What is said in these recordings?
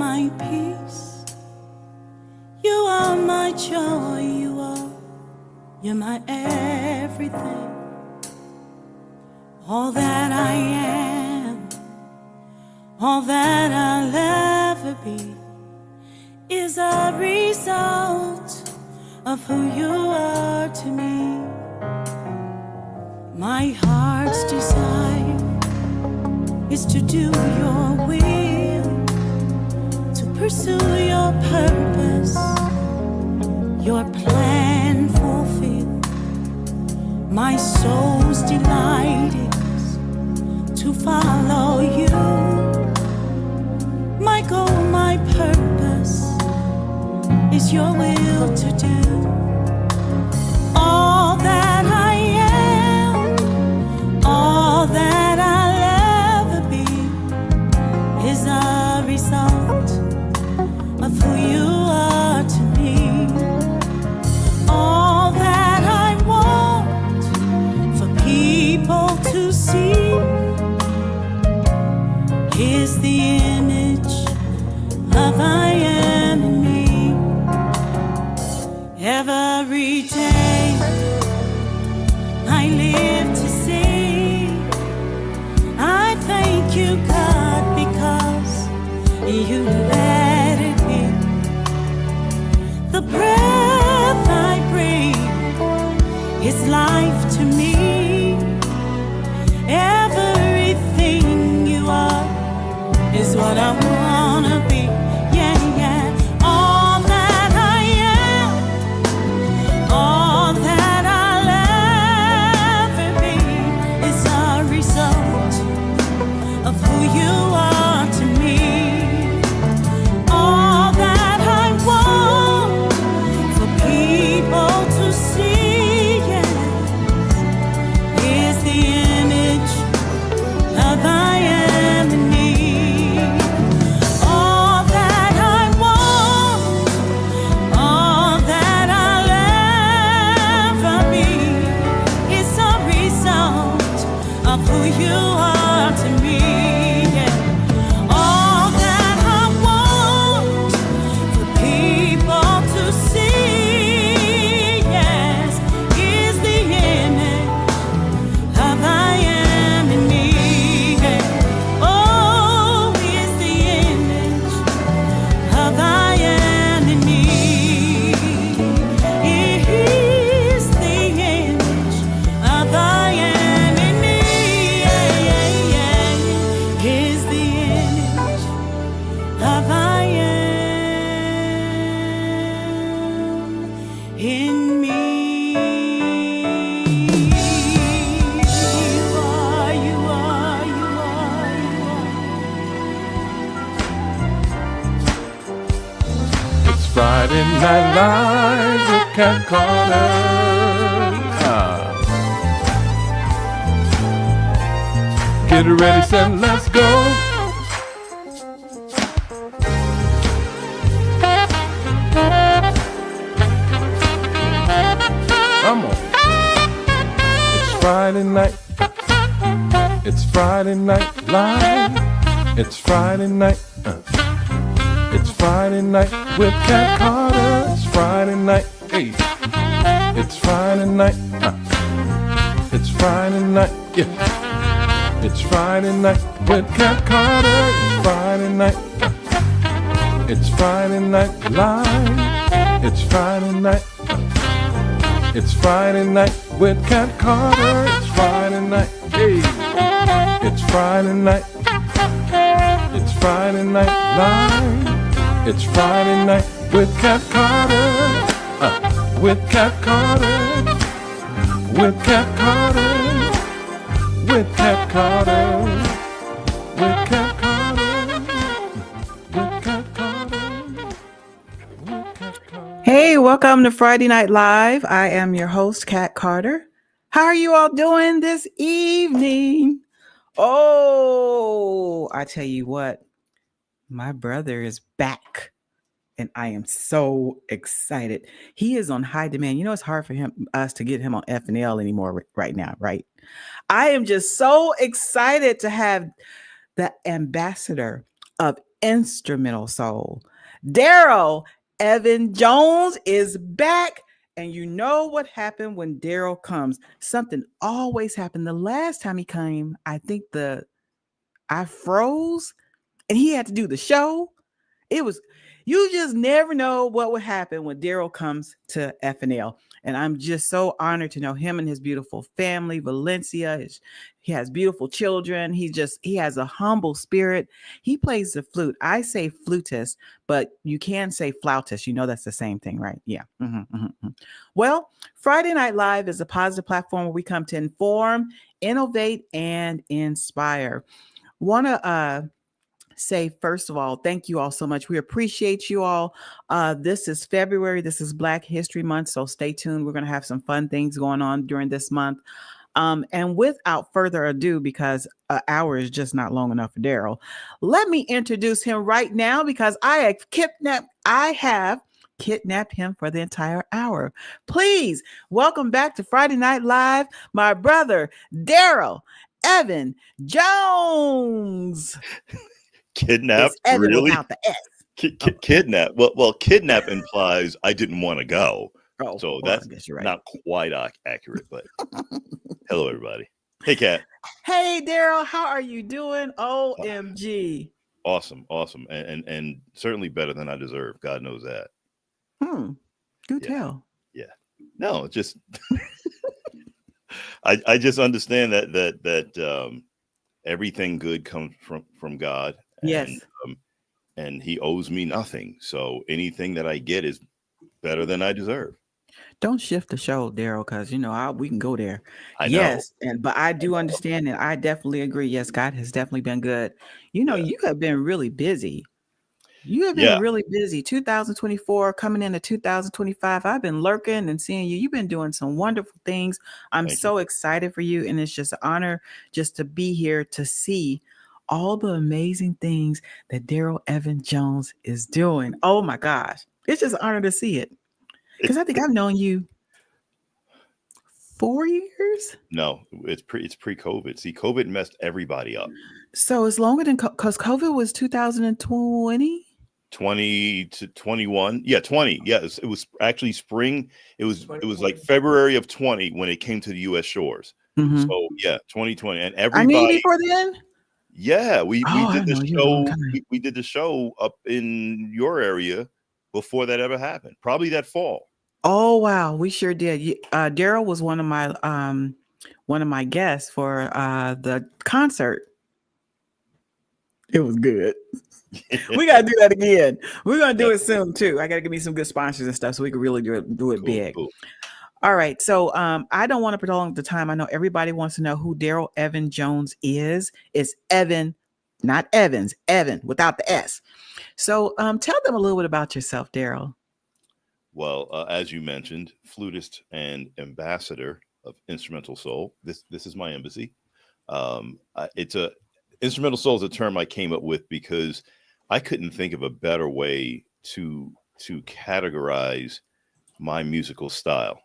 my peace. You are my joy. You're my everything. All that I am, all that I'll ever be is a result of who you are to me. My heart's desire is to do your will, to pursue your purpose, your plan fulfilled. My soul's delight is to follow you. My goal, my purpose is your will to do. All that I am, all that I'll ever be is a result of who you are to me. All that I want for people to see is the image of I am in me. Every day I live to see. I thank you, God, because you let it be. The breath I breathe is life to me. Everything you are is what I wanna be. Yeah, yeah. All that I am, all that I'll ever be is a result of who you are to me. All that I want for people to see, yes, is the image of I am in me. All that I want, all that I'll ever be is a result of who you are to me. Yeah. All that I want for people to see, yes, is the image of I am in me. Yeah. Oh, is the image of I am in me. Is the image of I am in me. Yeah, yeah, yeah. Is the image of I am in me. You are, you are, you are, you are. It's Friday Night Live with Cat Carter. Get ready, set, let's go. Come on. It's Friday night. It's Friday Night Live. It's Friday night. It's Friday night with Cat Carter. It's Friday night. Hey. It's Friday night. It's Friday night. Yeah. It's Friday night with Cat Carter. It's Friday night. It's Friday Night Live. It's Friday night. It's Friday night with Cat Carter. It's Friday night. Hey. It's Friday night. It's Friday Night Live. It's Friday night with Cat Carter. With Cat Carter. With Cat Carter. With Cat Carter. With Cat Carter. With Cat Carter. With Cat Carter. Hey, welcome to Friday Night Live. I am your host, Cat Carter. How are you all doing this evening? Oh, I tell you what, my brother is back and I am so excited. He is on high demand. You know, it's hard for us to get him on FNL anymore right now, right? I am just so excited to have the ambassador of instrumental soul. Darryl Evan Jones is back. And you know what happened when Darryl comes? Something always happened. The last time he came, I think I froze and he had to do the show. It was, you just never know what would happen when Darryl comes to FNL. And I'm just so honored to know him and his beautiful family, Valencia. He has beautiful children. He has a humble spirit. He plays the flute. I say flutist, but you can say flautist. You know, that's the same thing, right? Yeah. Well, Friday Night Live is a positive platform where we come to inform, innovate, and inspire. Want to, say first of all, thank you all so much. We appreciate you all. This is February. This is Black History Month, so stay tuned. We're going to have some fun things going on during this month. And without further ado, because an hour is just not long enough for Darryl, let me introduce him right now because I have kidnapped him for the entire hour. Please welcome back to Friday Night Live, my brother Darryl Evan Jones. Kidnap? It's Evan Really? without the S. Kidnap? Well, kidnap implies I didn't want to go. So well, that's right. not quite accurate, but hello, everybody. Hey, Kat. Hey, Darryl, how are you doing? OMG. Awesome. And certainly better than I deserve. God knows that. Do tell. Yeah. No, just I just understand that everything good comes from God. Yes. And he owes me nothing. So anything that I get is better than I deserve. Don't shift the show, Darryl, because we can go there. I Yes, know. but I do understand, and I definitely agree. Yes, God has definitely been good. You have been really busy. You have been really busy. 2024 coming into 2025. I've been lurking and seeing you. You've been doing some wonderful things. I'm so excited for you, and it's just an honor just to be here to see all the amazing things that Darryl Evan Jones is doing. Oh my gosh, it's just an honor to see it. Because I think I've known you 4 years. No, it's pre-COVID. See, COVID messed everybody up. So it's longer than because COVID was 2020. 20 to 21. Yeah, 20. Yeah, it was actually spring. It was like February of 20 when it came to the U.S. shores. Mm-hmm. So yeah, 2020, and everybody. I mean, before then. Yeah, we did the show. We did the show up in your area before that ever happened. Probably that fall. Oh wow, we sure did. Darryl was one of my guests for the concert. It was good. We gotta do that again. We're gonna do it soon too. I gotta give me some good sponsors and stuff so we can really do it big. Cool. All right. So I don't want to prolong the time. I know everybody wants to know who Darryl Evan Jones is. It's Evan, not Evans, Evan without the S. So tell them a little bit about yourself, Darryl. Well, as you mentioned, flutist and ambassador of instrumental soul. This is my embassy. Instrumental soul is a term I came up with because I couldn't think of a better way to categorize my musical style.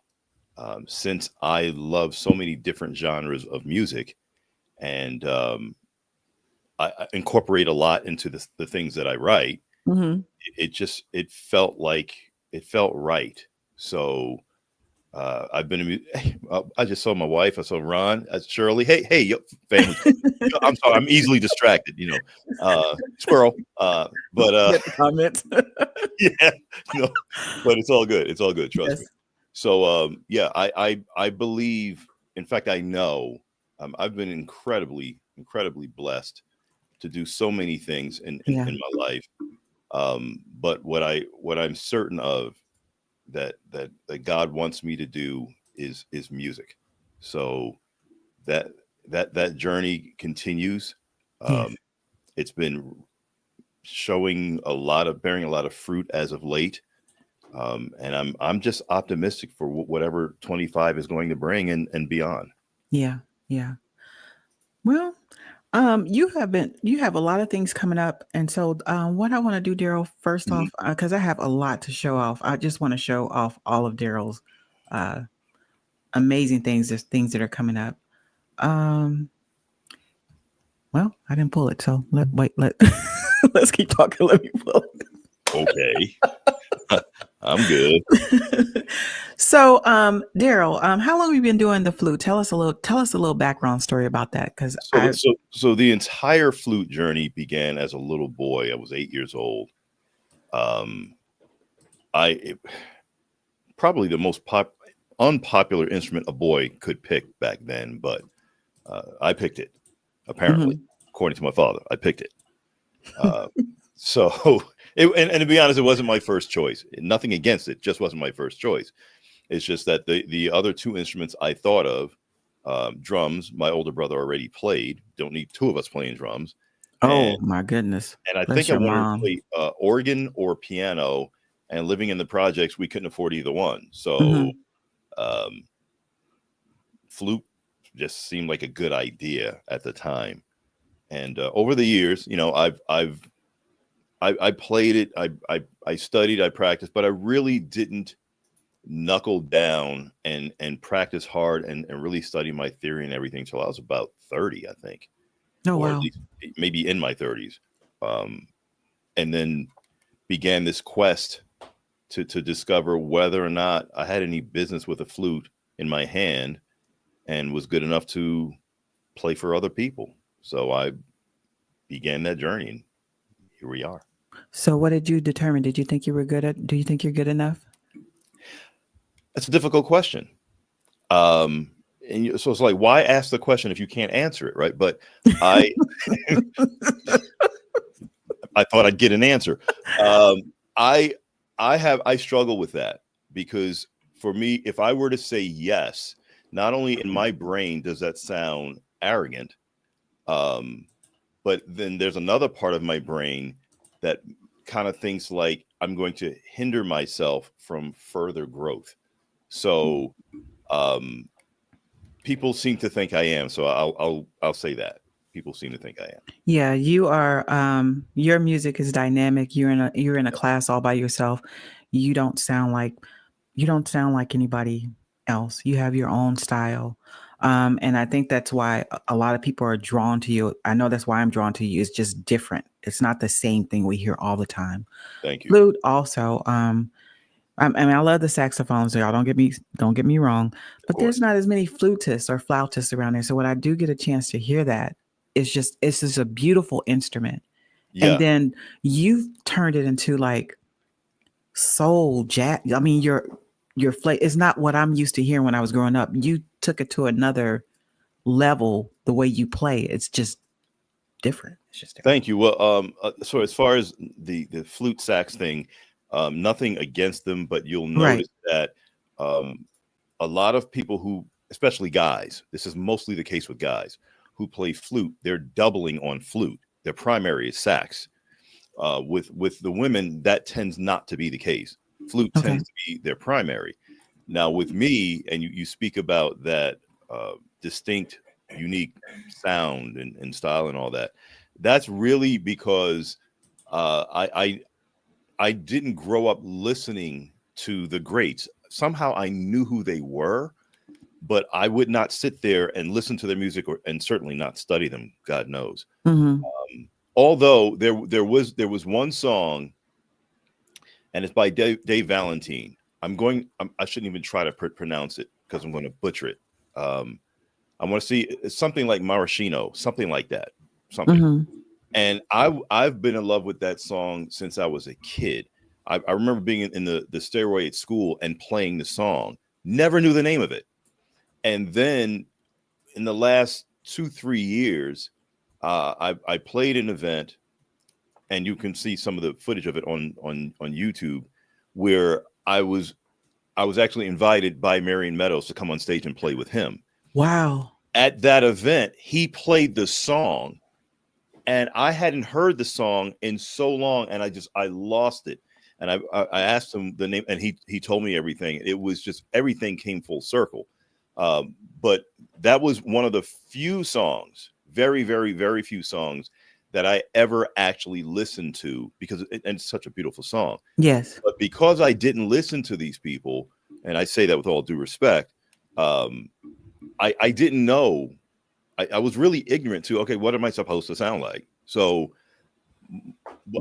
Since I love so many different genres of music, and I incorporate a lot into the things that I write, it felt right. So I just saw my wife. I saw Ron, Shirley. Hey, family. I'm sorry, I'm easily distracted. Squirrel. But comments. Yeah, but it's all good. It's all good. Trust me. So I believe. In fact, I know. I've been incredibly blessed to do so many things in my life. But what I'm certain of that God wants me to do is music. So that journey continues. It's been bearing a lot of fruit as of late. And I'm just optimistic for whatever 25 is going to bring and beyond. Yeah. Well, you have a lot of things coming up, and so what I want to do, Darryl, first off, because I have a lot to show off. I just want to show off all of Darryl's amazing things. There's things that are coming up. Well, I didn't pull it, so let. Let's keep talking. Let me pull. Okay. I'm good. So, Darryl, how long have you been doing the flute? Tell us a little background story about that, because So the entire flute journey began as a little boy. I was 8 years old. Probably the most unpopular instrument a boy could pick back then, but I picked it. Apparently, according to my father, I picked it. So, and to be honest, it wasn't my first choice. Nothing against it, just wasn't my first choice. It's just that the other two instruments I thought of, drums, my older brother already played. Don't need two of us playing drums. oh my goodness, And I bless think I your wanted mom. to play organ or piano. And living in the projects, we couldn't afford either one. So flute just seemed like a good idea at the time. And over the years, you know, I played it, I studied, I practiced, but I really didn't knuckle down and practice hard and really study my theory and everything till I was about 30, I think, Oh or at wow. least maybe in my 30s. And then began this quest to discover whether or not I had any business with a flute in my hand and was good enough to play for other people. So I began that journey, and here we are. So, what did you determine? Did you think you were good at? Do you think you're good enough? That's a difficult question. So it's like, why ask the question if you can't answer it, right? But I I thought I'd get an answer. I struggle with that because for me, if I were to say yes, not only in my brain does that sound arrogant, but then there's another part of my brain that kind of thinks like I'm going to hinder myself from further growth. So people seem to think I am. So I'll say that people seem to think I am. Yeah, you are. Your music is dynamic. You're in a class all by yourself. You don't sound like anybody else. You have your own style. And I think that's why a lot of people are drawn to you. I know that's why I'm drawn to you. It's just different. It's not the same thing we hear all the time. Thank you. Flute also. I mean, I love the saxophones. Y'all don't get me wrong, but there's not as many flutists or flautists around there. So when I do get a chance to hear that, it's just a beautiful instrument. Yeah. And then you've turned it into like soul jazz. I mean, your flavor is not what I'm used to hearing when I was growing up. You took it to another level. The way you play, it's just different. It's just different. Thank you. Well, so as far as the flute sax thing, nothing against them, but you'll notice that a lot of people who, especially guys, this is mostly the case with guys who play flute, they're doubling on flute. Their primary is sax. With the women, that tends not to be the case. Flute tends to be their primary. Now with me, and you speak about that distinct, unique sound and style and all that. That's really because I didn't grow up listening to the greats. Somehow I knew who they were, but I would not sit there and listen to their music and certainly not study them. God knows. Although there was one song, and it's by Dave Valentine. I shouldn't even try to pronounce it because I'm going to butcher it. I want to see it's something like Maraschino, something like that, something. And I've been in love with that song since I was a kid. I remember being in the stairway at school and playing the song. Never knew the name of it. And then in the last 2-3 years, I played an event, and you can see some of the footage of it on YouTube, where I was actually invited by Marion Meadows to come on stage and play with him. Wow. At that event, he played the song, and I hadn't heard the song in so long, and I lost it. And I asked him the name, and he told me everything. It was just everything came full circle. But that was one of the few songs, very, very, very few songs that I ever actually listened to and it's such a beautiful song. Yes. But because I didn't listen to these people, and I say that with all due respect, I didn't know. I was really ignorant to, okay, what am I supposed to sound like? So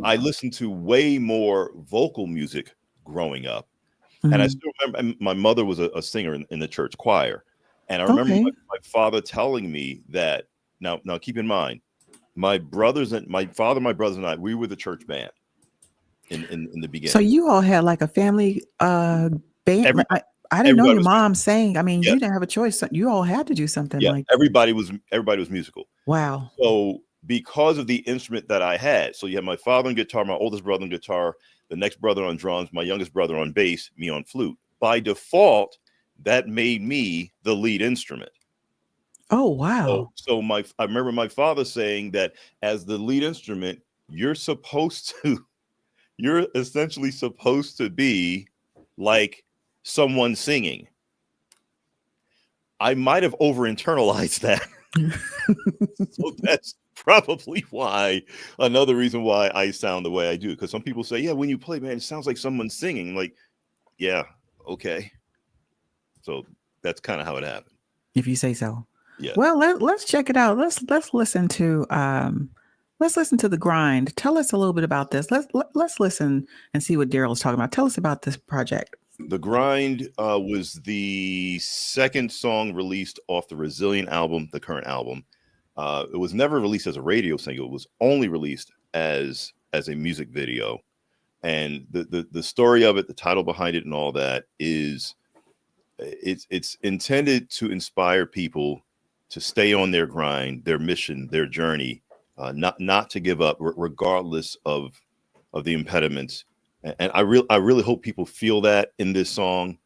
I listened to way more vocal music growing up. And I Mhm. still remember, and my mother was a singer in the church choir. And I remember Okay. my father telling me that, now keep in mind, my brothers and my father, my brothers and I, we were the church band in the So beginning. you all had like a family band. Everybody, I didn't know everybody your was mom sang. I mean, you yes, didn't have a choice. So you all had to do something yeah. like, Everybody was musical. wow. So because of the instrument that I had, so you had my father on guitar, my oldest brother on guitar, the next brother on drums, my youngest brother on bass, me on flute. By default, that made me the lead instrument. Oh, So, wow. I remember my father saying that as the lead instrument, you're supposed to, you're essentially supposed to be like someone singing. I might have over internalized that. So that's probably another reason why I sound the way I do. Because some people say, yeah, when you play, man, it sounds like someone's singing. Like, yeah, okay. So that's kind of how it happened. If you say so. Yeah. Well, let's check it out. Let's listen to the grind. Tell us a little bit about this. Let's listen and see what Darryl is talking about. Tell us about this project. The Grind was the second song released off the Resilient album, the current album. It was never released as a radio single. It was only released as a music video. And the story of it, the title behind it and all that is it's intended to inspire people to stay on their grind, their mission, their journey, not to give up regardless of the impediments. And I really hope people feel that in this song,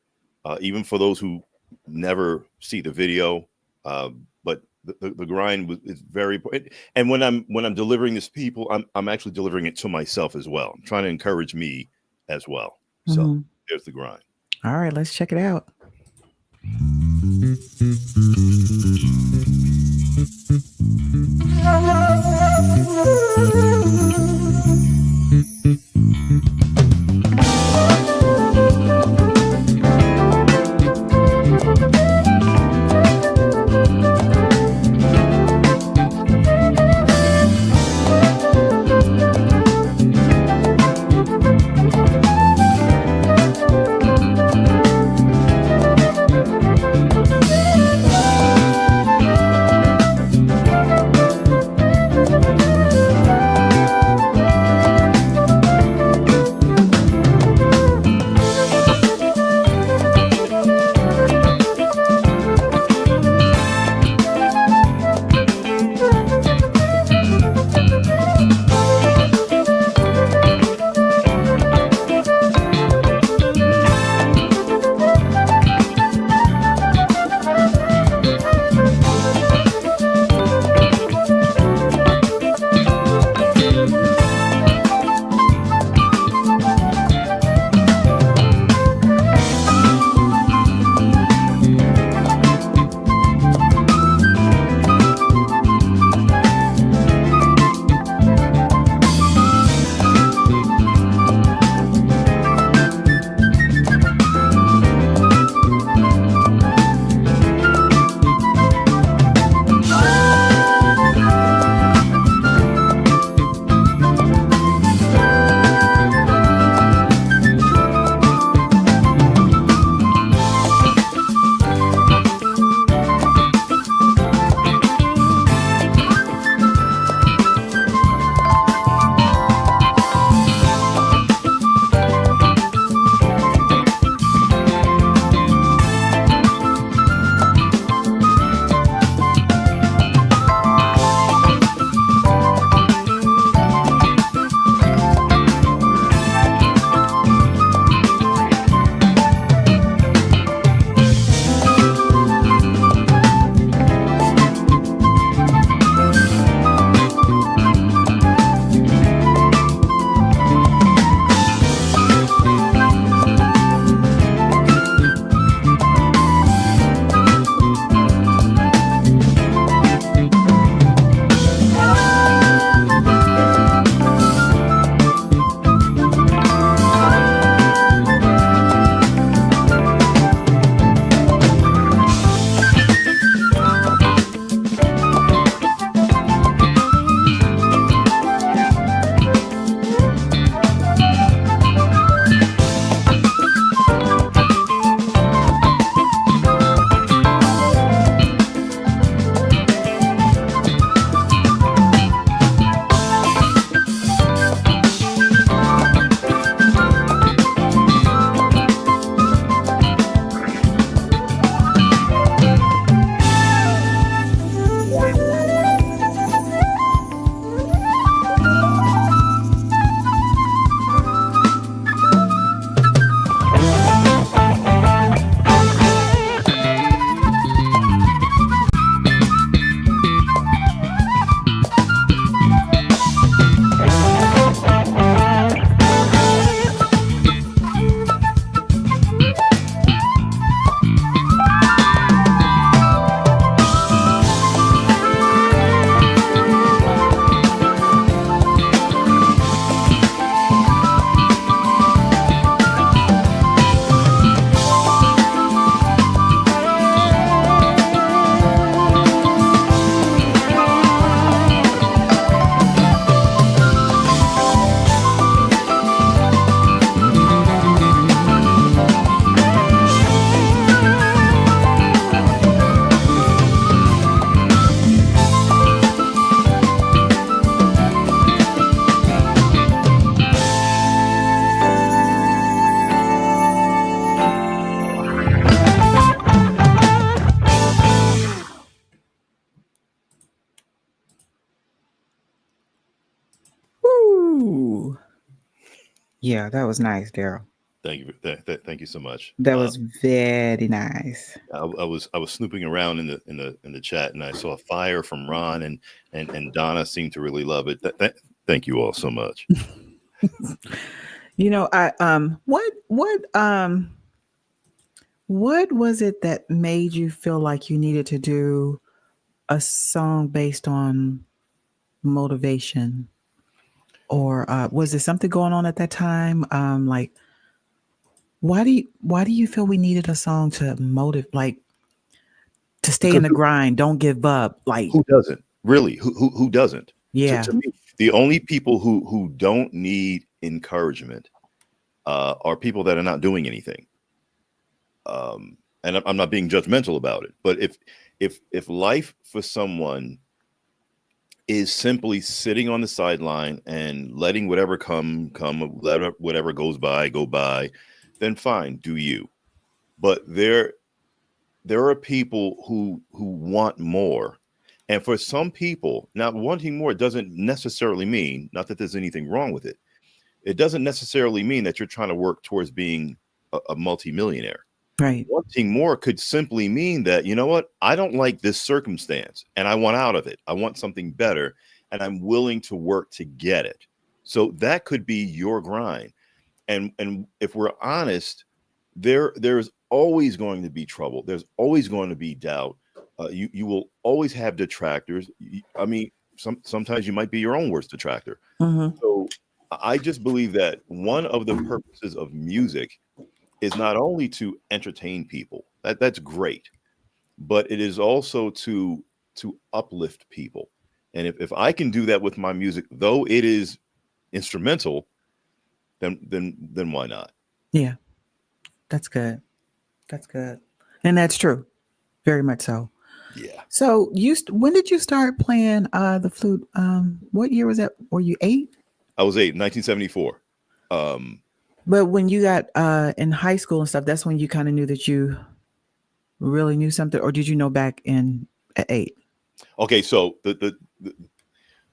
even for those who never see the video. But the grind is very important. And when I'm delivering this to people, I'm actually delivering it to myself as well. I'm trying to encourage me as well. So Mhm. there's the grind. All right, let's check it out. Yeah, that was nice, Darryl. Thank you. Thank you so much. That was very nice. I was snooping around in the chat, and I saw a fire from Ron and Donna seemed to really love it. Thank you all so much. You know, I what was it that made you feel like you needed to do a song based on motivation? Or was there something going on at that time? Like why do you feel we needed a song to motivate, like to stay in Because the grind, don't give up? Like, who doesn't really? Who doesn't? yeah, To me, the only people who don't need encouragement are people that are not doing anything. And I'm not being judgmental about it, but if life for someone is simply sitting on the sideline and letting whatever come, let whatever goes by go by, then fine, do you. But there are people who want more, and for some people, now wanting more doesn't necessarily mean, not that there's anything wrong with it. It doesn't necessarily mean that you're trying to work towards being a multimillionaire. right. Wanting more could simply mean that, you know what, I don't like this circumstance and I want out of it. I want something better and I'm willing to work to get it. So that could be your grind. And if we're honest, there's always going to be trouble. There's always going to be doubt. You will always have detractors. I mean, sometimes you might be your own worst detractor. Hmm. So I just believe that one of the purposes of music is not only to entertain people, that's great, but it is also to uplift people. And if I can do that with my music, though it is instrumental, then why not? Yeah, that's good. That's good. And that's true. Very much so. Yeah. So when did you start playing the flute? What year was that? Were you 8? I was 8, 1974. But when you got in high school and stuff, that's when you kind of knew that you really knew something, or did you know back in at 8? Okay, so the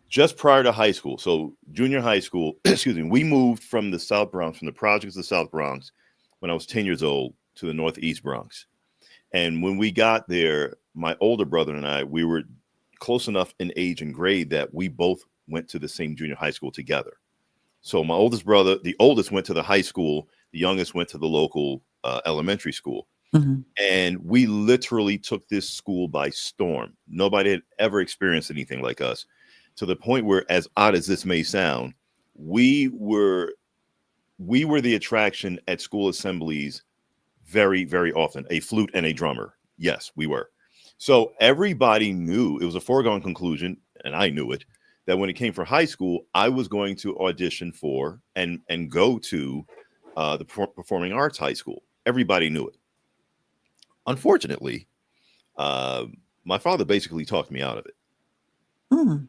just prior to high school, so junior high school, excuse me, we moved from the South Bronx, from the projects of the South Bronx, when I was 10 years old, to the Northeast Bronx. And when we got there, my older brother and I, we were close enough in age and grade that we both went to the same junior high school together. So my oldest brother, the oldest, went to the high school, the youngest went to the local elementary school. Mm-hmm. And we literally took this school by storm. Nobody had ever experienced anything like us, to the point where, as odd as this may sound, we were the attraction at school assemblies very, very often. A flute and a drummer. Yes, we were. So everybody knew, it was a foregone conclusion, and I knew it, that when it came for high school, I was going to audition for and go to the performing arts high school. Everybody knew it. Unfortunately, my father basically talked me out of it. Mm.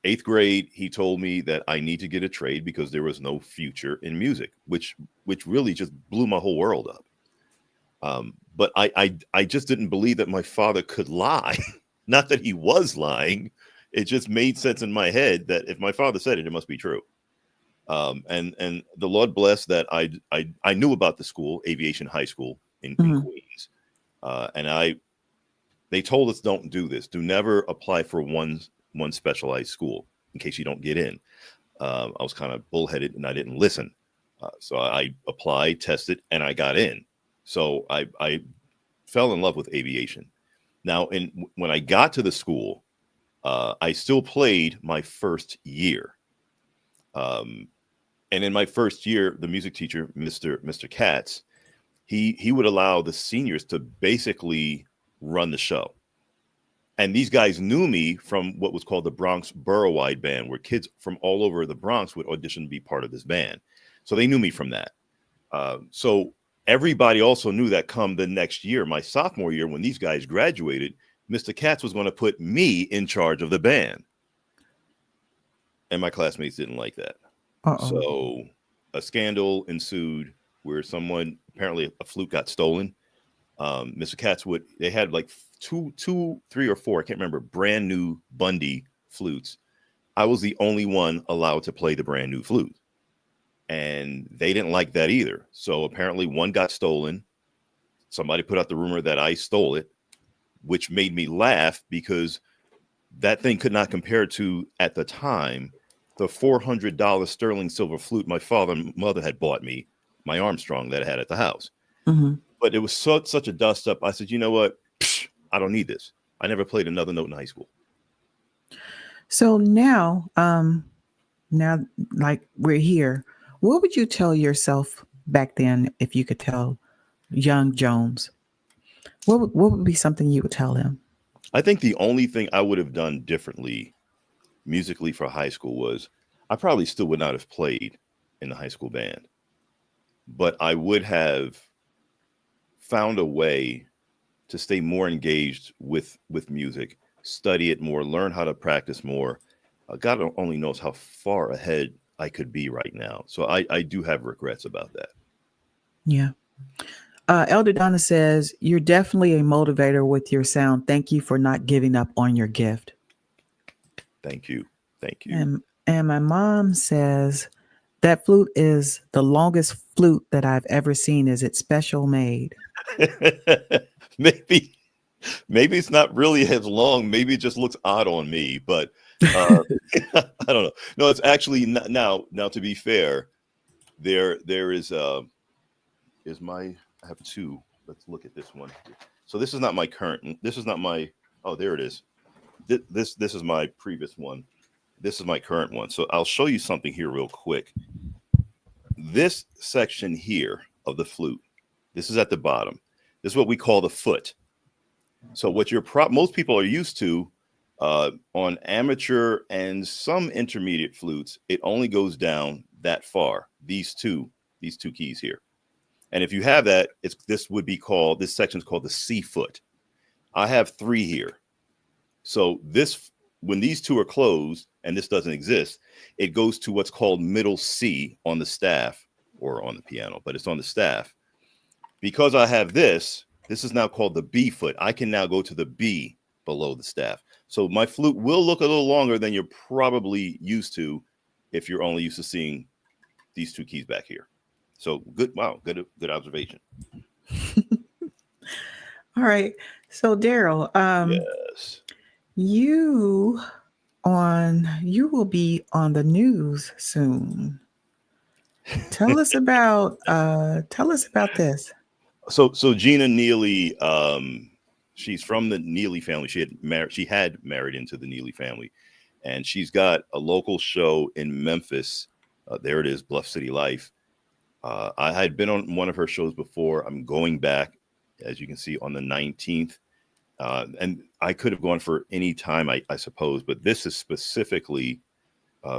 8th grade, he told me that I need to get a trade because there was no future in music, which really just blew my whole world up. But I just didn't believe that my father could lie. Not that he was lying. It just made sense in my head that if my father said it, it must be true. And the Lord bless that I knew about the school, Aviation High School in Queens. And they told us, don't do this. Do never apply for one specialized school in case you don't get in. I was kind of bullheaded and I didn't listen. So I applied, tested, and I got in. So I fell in love with aviation. Now, when I got to the school, I still played my first year. And in my first year, the music teacher, Mr. Katz, he would allow the seniors to basically run the show. And these guys knew me from what was called the Bronx Borough-wide Band, where kids from all over the Bronx would audition to be part of this band. So they knew me from that. So everybody also knew that come the next year, my sophomore year, when these guys graduated, Mr. Katz was going to put me in charge of the band. And my classmates didn't like that. Uh-oh. So a scandal ensued where apparently a flute got stolen. Mr. Katz they had like two, 3 or 4, I can't remember, brand new Bundy flutes. I was the only one allowed to play the brand new flute. and they didn't like that either. So apparently one got stolen. Somebody put out the rumor that I stole it, which made me laugh because that thing could not compare to, at the time, the $400 sterling silver flute my father and mother had bought me, my Armstrong that I had at the house. Mm-hmm. But it was such a dust up. I said, you know what? Psh, I don't need this. I never played another note in high school. So now, like we're here, what would you tell yourself back then if you could tell young Jones? What would be something you would tell him? I think the only thing I would have done differently musically for high school was I probably still would not have played in the high school band, but I would have found a way to stay more engaged with music, study it more, learn how to practice more. God only knows how far ahead I could be right now. So I do have regrets about that. Yeah. Elder Donna says, you're definitely a motivator with your sound. Thank you for not giving up on your gift. Thank you. Thank you. And my mom says, that flute is the longest flute that I've ever seen. Is it special made? maybe it's not really as long. Maybe it just looks odd on me, but I don't know. No, it's actually now to be fair, there is my, I have two. Let's look at this one. So this is not my current. This is not my. Oh, there it is. This is my previous one. This is my current one. So I'll show you something here real quick. This section here of the flute, this is at the bottom. This is what we call the foot. So what most people are used to on amateur and some intermediate flutes, it only goes down that far. These two keys here. And if you have that, this section is called the C foot. I have 3 here. So when these 2 are closed and this doesn't exist, it goes to what's called middle C on the staff or on the piano, but it's on the staff. Because I have this is now called the B foot. I can now go to the B below the staff. So my flute will look a little longer than you're probably used to if you're only used to seeing these 2 keys back here. So good. Wow. Good observation. All right. So Darryl, yes, you will be on the news soon. Tell us about this. So Gina Neely, she's from the Neely family. She had married into the Neely family, and she's got a local show in Memphis. There it is, Bluff City Life. I had been on one of her shows before. I'm going back, as you can see, on the 19th. And I could have gone for any time, I suppose, but this is specifically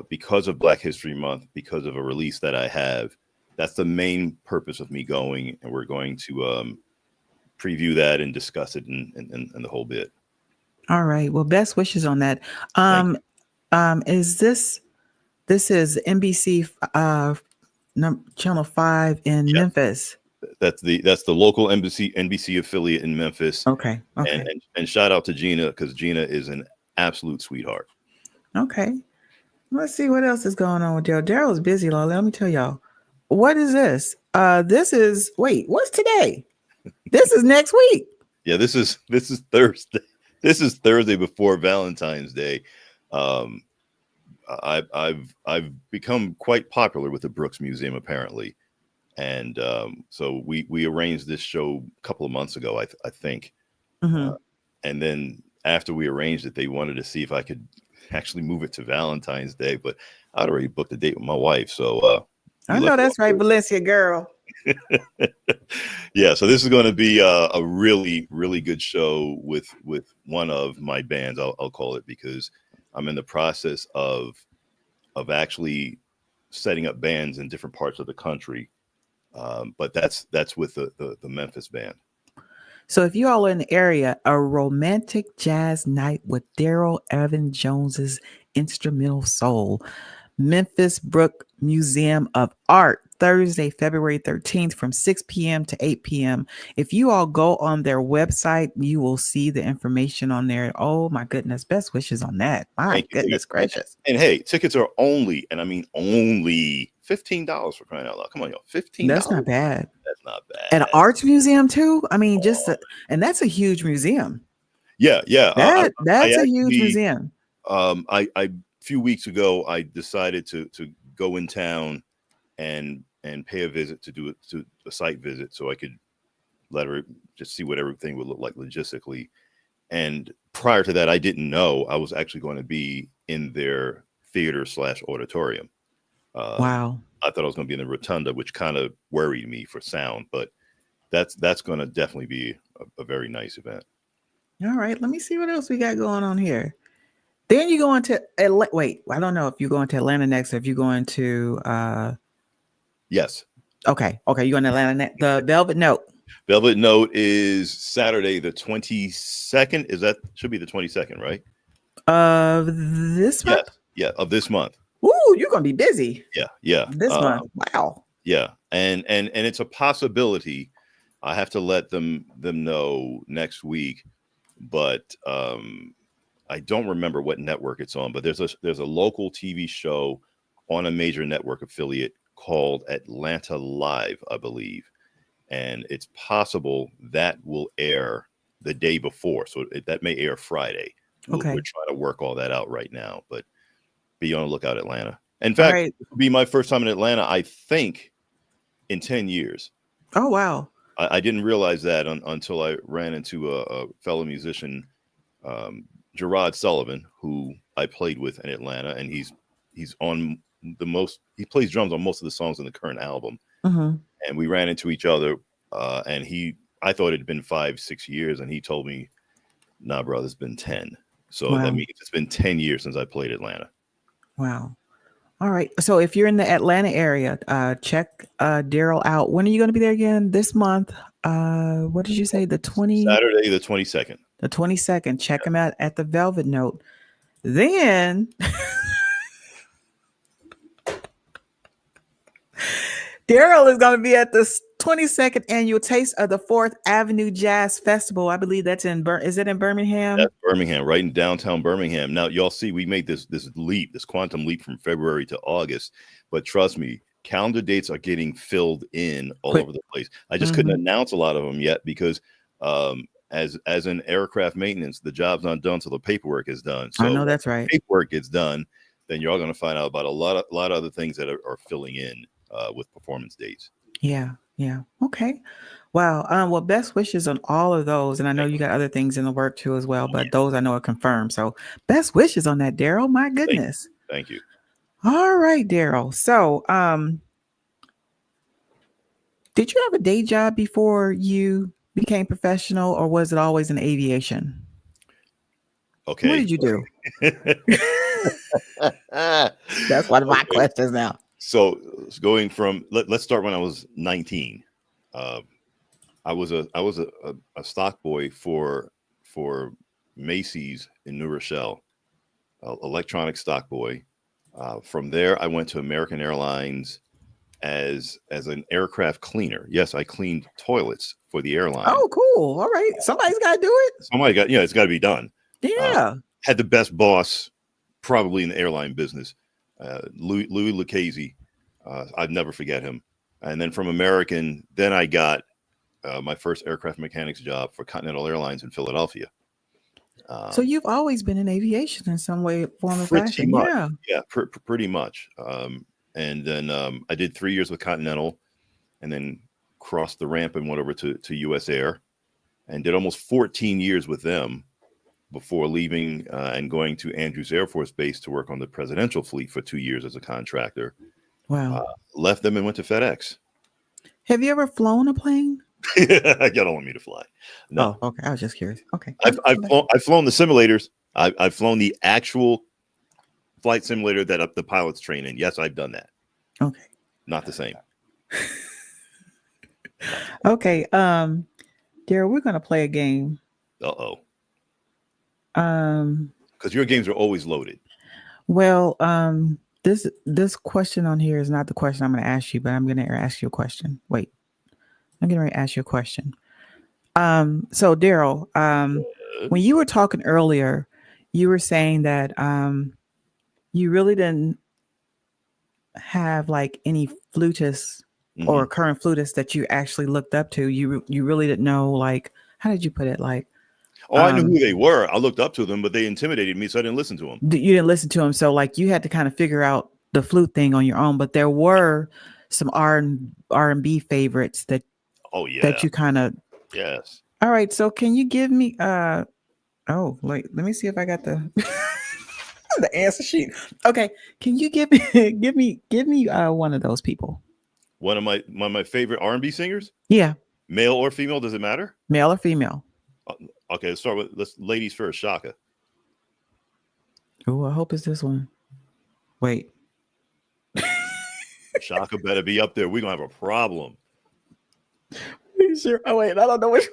because of Black History Month, because of a release that I have. That's the main purpose of me going, and we're going to preview that and discuss it and the whole bit. All right. Well, best wishes on that. Is this is NBC Channel 5 in Memphis? That's the local NBC affiliate in Memphis. Okay. And shout out to Gina, because Gina is an absolute sweetheart. Okay. Let's see what else is going on with Darryl. Darryl's busy, Lord. Let me tell y'all. What is this? What's today? This is next week. Yeah, this is Thursday. This is Thursday before Valentine's Day. I've become quite popular with the Brooks Museum, apparently. And so we arranged this show a couple of months ago, I think. Mm-hmm. And then after we arranged it, they wanted to see if I could actually move it to Valentine's Day, but I'd already booked a date with my wife. So I know that's right, Valencia girl. Yeah, so this is going to be a really, really good show with one of my bands, I'll call it, because I'm in the process of actually setting up bands in different parts of the country. But that's with the Memphis band. So if you all are in the area, a romantic jazz night with Darryl Evan Jones's instrumental soul, Memphis Brook Museum of Art, Thursday, February 13th from 6 p.m. to 8 p.m. If you all go on their website, you will see the information on there. Oh my goodness. Best wishes on that. My goodness gracious. And hey, tickets are only, and I mean only $15 for crying out loud. Come on, y'all. $15. That's not bad. That's not At an bad. arts museum too. I mean, and that's a huge museum. Yeah. That's I a huge actually, museum. I a few weeks ago I decided to go in town and pay a visit to a site visit so I could let her just see what everything would look like logistically. And prior to that, I didn't know I was actually going to be in their theater / auditorium. Wow. I thought I was going to be in the rotunda, which kind of worried me for sound, but that's going to definitely be a very nice event. All right. Let me see what else we got going on here. Then you go into wait, I don't know if you're going to Atlanta next or if you're going to Yes. Okay, you're going to Atlanta the Velvet Note. Velvet Note is Saturday the 22nd. Should be the 22nd, right? Of this month? Yeah, of this month. Ooh, you're going to be busy. Yeah. This month. Wow. Yeah. And it's a possibility. I have to let them know next week, but I don't remember what network it's on, but there's a local TV show on a major network affiliate called Atlanta Live, I believe. And it's possible that will air the day before. So that may air Friday. Okay. We're trying to work all that out right now, but be on the lookout, Atlanta. In fact, it'll be my first time in Atlanta, I think, in 10 years. Oh, wow. I didn't realize that until I ran into a fellow musician, Gerard Sullivan, who I played with in Atlanta, and he's on he plays drums on most of the songs on the current album. Mm-hmm. And we ran into each other, and I thought it had been 5-6 years, and he told me, "Nah, brother, it's been 10." So that means it's been 10 years since I played Atlanta. Wow. All right. So if you're in the Atlanta area, check Darryl out. When are you going to be there again? This month? What did you say? Saturday, the 22nd. The 22nd. Check him out at the Velvet Note. Then Darryl is going to be at the 22nd annual Taste of the 4th Avenue Jazz Festival. I believe that's is it in Birmingham? That's Birmingham, right in downtown Birmingham. Now, y'all see, we made this quantum leap from February to August. But trust me, calendar dates are getting filled in all over the place. I just couldn't announce a lot of them yet because as in aircraft maintenance, the job's not done till the paperwork is done. So I know that's right. Paperwork gets done, then you're all going to find out about a lot of other things that are filling in with performance dates. Yeah. Okay. Wow. Well, best wishes on all of those. And I know you got other things in the work too as well, but those I know are confirmed. So best wishes on that, Darryl. My goodness. Thank you. All right, Darryl. So did you have a day job before you became professional, or was it always in aviation? Okay. What did you do? That's one of my questions now. So going from let's start when I was 19. I was a stock boy for Macy's in New Rochelle, electronic stock boy. From there, I went to American Airlines as an aircraft cleaner. Yes, I cleaned toilets for the airline. Oh, cool. All right, somebody's got to do it. It's got to be done. Yeah. Had the best boss probably in the airline business, Louis Lucchese. I'd never forget him. And then from American, then I got my first aircraft mechanics job for Continental Airlines in Philadelphia. So you've always been in aviation in some way, form, or fashion. Much. Yeah, pretty much. And then I did 3 years with Continental, and then crossed the ramp and went over to U.S. Air, and did almost 14 years with them before leaving and going to Andrews Air Force Base to work on the presidential fleet for 2 years as a contractor. Wow. Left them and went to FedEx. Have you ever flown a plane? You don't want me to fly. No. Oh, okay. I was just curious. Okay. I've flown the simulators. I've flown the actual flight simulator that the pilots train in. Yes, I've done that. Okay. Not the same. Okay. Darryl, we're going to play a game. Uh-oh. Because your games are always loaded. Well, this question on here is not the question I'm going to ask you, but I'm going to ask you a question. Wait, I'm going to ask you a question. So Darryl, when you were talking earlier, you were saying that you really didn't have like any flutists or Mhm. current flutists that you actually looked up to? You really didn't know, like, how did you put it? Like, Oh, I knew who they were. I looked up to them, but they intimidated me, so I didn't listen to them. you didn't listen to them, so like you had to kind of figure out the flute thing on your own. But there were some R&B favorites Oh yeah, that you kind of. yes. All right, so can you give me oh, wait, let me see if I got the the answer sheet. Okay, can you give me give me one of those people? One of my favorite R&B singers, Yeah, male or female, does it matter? male or female? Uh, Okay, let's ladies first. Shaka. Oh, I hope it's this one. Wait. Shaka better be up there. We're gonna have a problem. Sure. Oh wait, I don't know which.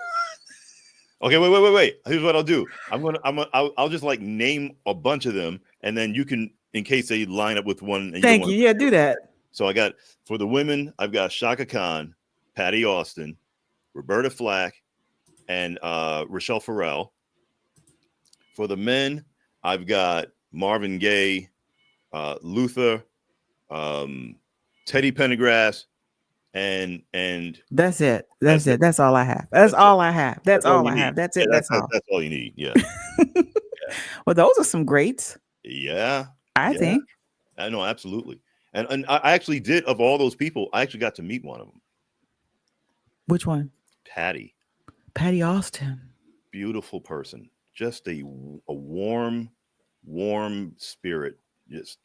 Okay, wait. Here's what I'll do. I'll just like name a bunch of them, and then you can, in case they line up with one. And Thank you. Yeah, do that. So I got, for the women, I've got Shaka Khan, Patty Austin, Roberta Flack, and Rochelle Farrell. For the men, I've got Marvin Gaye, Luther, Teddy Pendergrass, and That's it. That's it. That's all I have. That's all I have. That's all I have. That's it. Yeah, That's all. that's all you need. Yeah. Well, those are some greats, Yeah. I Yeah. think. I know, absolutely. And I actually did, of all those people, I actually got to meet one of them. Which one? Patty. Patty Austin. Beautiful person. Just a warm spirit. Just,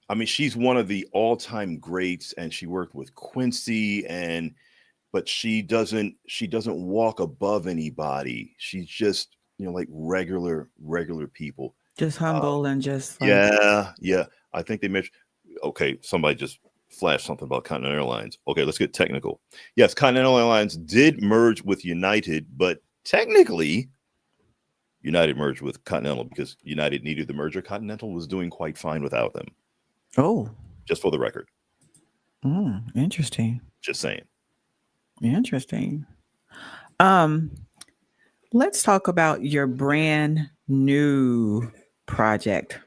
I mean, she's one of the all-time greats, and she worked with Quincy, but she doesn't walk above anybody. She's just, like regular people. Just humble and just like. Yeah. I think they mentioned. Okay, somebody just flashed something about Continental Airlines. Okay, let's get technical. Yes, Continental Airlines did merge with United, but technically, United merged with Continental because United needed the merger. Continental was doing quite fine without them. Oh, Just for the record. Interesting. Just saying. Interesting. Let's talk about your brand new project,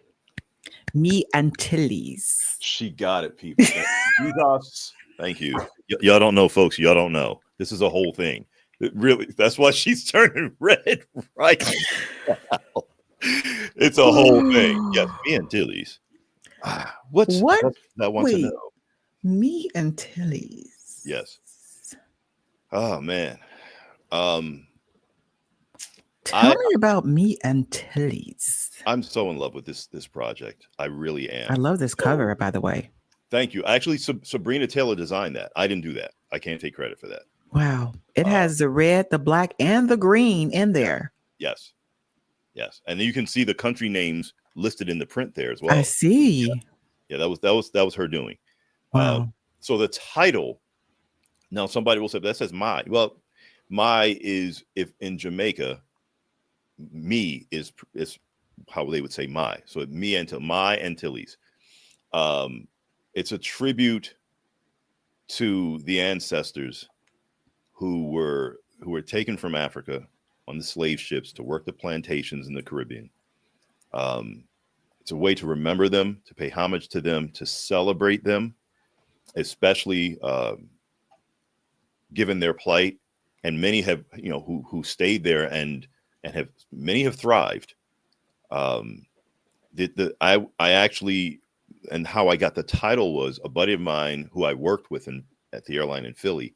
Me Antilles. She got it, people. Jesus. Thank you. Y'all don't know, folks. Y'all don't know. This is a whole thing. It really, that's why she's turning red right now. It's a whole thing. Yes, Me Antilles. What I want to know? Me Antilles. Yes. Oh man. Tell me about Me Antilles. I'm so in love with this project. I really am. I love this cover, by the way. Thank you. Actually, Sabrina Taylor designed that. I didn't do that. I can't take credit for that. Wow. It has the red, the black, and the green in there. Yes. And then you can see the country names listed in the print there as well. I see. Yeah, that was her doing. Wow. So the title, now somebody will say that says my. Well, my is, if in Jamaica, me is how they would say my. So my Antilles. It's a tribute to the ancestors who were taken from Africa on the slave ships to work the plantations in the Caribbean. It's a way to remember them, to pay homage to them, to celebrate them, especially given their plight. And many have, who stayed there and many have thrived. I actually, and how I got the title was a buddy of mine who I worked with at the airline in Philly.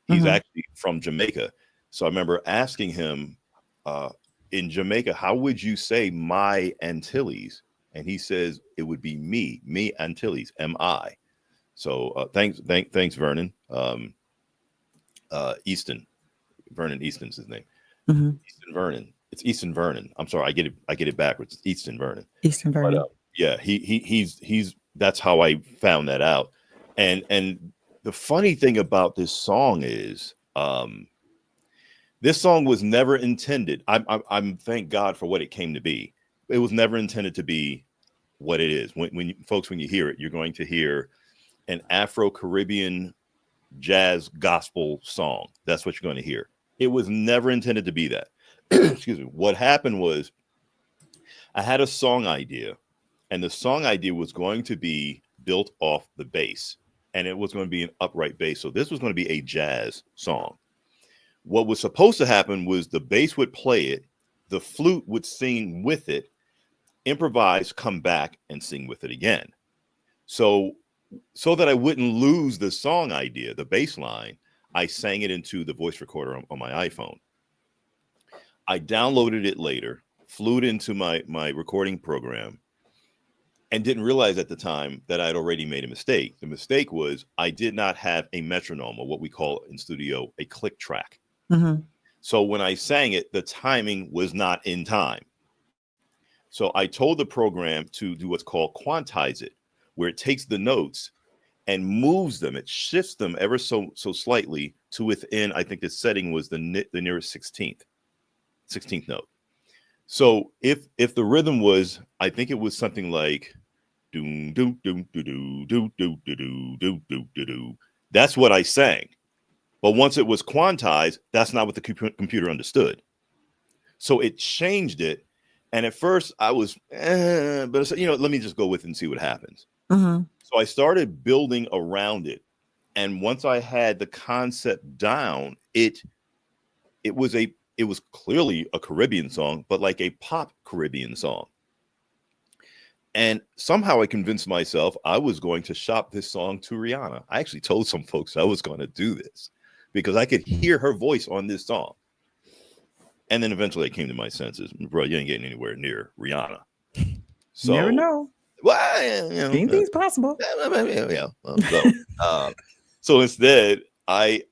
He's actually from Jamaica. So I remember asking him, in Jamaica, how would you say my Antilles? And he says it would be me Antilles, M-I. So thanks, Vernon. Vernon Easton's his name. Easton Vernon. It's Easton Vernon. I'm sorry, I get it backwards. It's Easton Vernon. Easton Vernon. But, yeah, he's that's how I found that out. And the funny thing about this song is, this song was never intended. I'm thank God for what it came to be. It was never intended to be what it is. When you hear it, you're going to hear an Afro-Caribbean jazz gospel song. That's what you're going to hear. It was never intended to be that. Excuse me. What happened was I had a song idea, and the song idea was going to be built off the bass, and it was going to be an upright bass. So this was going to be a jazz song. What was supposed to happen was the bass would play it, the flute would sing with it, improvise, come back and sing with it again. So that I wouldn't lose the song idea, the bass line, I sang it into the voice recorder on my iPhone. I downloaded it later, flew it into my recording program, and didn't realize at the time that I'd already made a mistake. The mistake was I did not have a metronome, or what we call in studio a click track. Mm-hmm. So when I sang it, the timing was not in time. So I told the program to do what's called quantize it, where it takes the notes and moves them. It shifts them ever so slightly to within, I think the setting was the nearest 16th note. So if the rhythm was, I think it was something like doom doom doom doo doo doo doo doo doo doo doo doo. That's what I sang. But once it was quantized, that's not what the computer understood. So it changed it. And at first I was, but let me just go with it and see what happens. Mm-hmm. So I started building around it. And once I had the concept down, it was clearly a Caribbean song, but like a pop Caribbean song. And somehow I convinced myself I was going to shop this song to Rihanna. I actually told some folks I was going to do this because I could hear her voice on this song. And then eventually I came to my senses. Bro, you ain't getting anywhere near Rihanna. So, never know. Well, Anything's possible. Yeah. So instead, I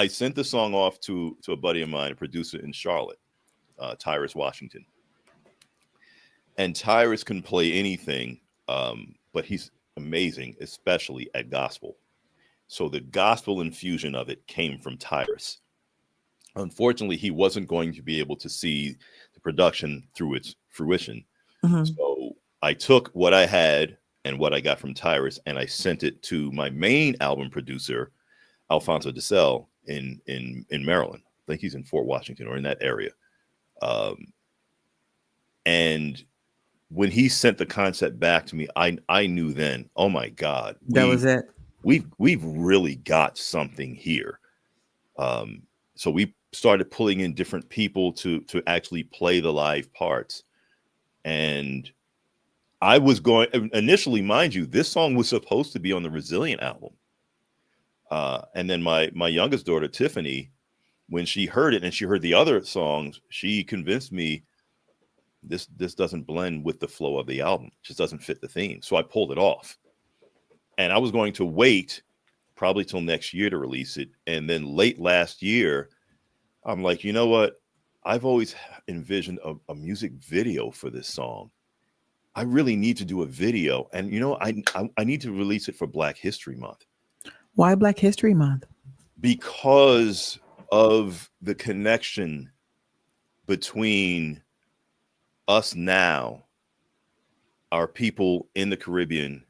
sent the song off to a buddy of mine, a producer in Charlotte, Tyrus Washington. And Tyrus can play anything, but he's amazing, especially at gospel. So the gospel infusion of it came from Tyrus. Unfortunately, he wasn't going to be able to see the production through its fruition. Mm-hmm. So I took what I had and what I got from Tyrus, and I sent it to my main album producer, Alfonso DeSalle, in Maryland. I think he's in Fort Washington or in that area. And when he sent the concept back to me, I knew then, oh my God, that was it. We've really got something here. So we started pulling in different people to actually play the live parts. And I was going initially, mind you, this song was supposed to be on the Resilient album. And then my youngest daughter, Tiffany, when she heard it and she heard the other songs, she convinced me this doesn't blend with the flow of the album. It just doesn't fit the theme. So I pulled it off. And I was going to wait probably till next year to release it. And then late last year, I'm like, you know what? I've always envisioned a music video for this song. I really need to do a video. And, I need to release it for Black History Month. Why Black History Month? Because of the connection between us now, our people in the Caribbean,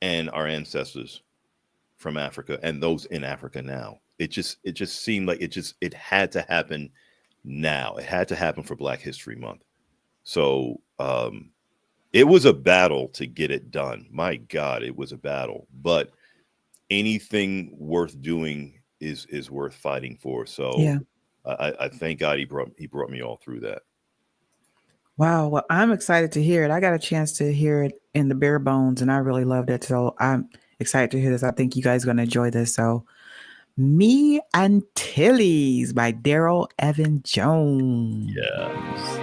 and our ancestors from Africa and those in Africa now. It just seemed like it had to happen now. It had to happen for Black History Month. So it was a battle to get it done. My God, it was a battle. But anything worth doing is worth fighting for. So yeah. I thank God he brought me all through that. Wow. Well, I'm excited to hear it. I got a chance to hear it in the bare bones, and I really loved it. So I'm excited to hear this. I think you guys are going to enjoy this. So Me and Tilly's by Darryl Evan Jones. Yes.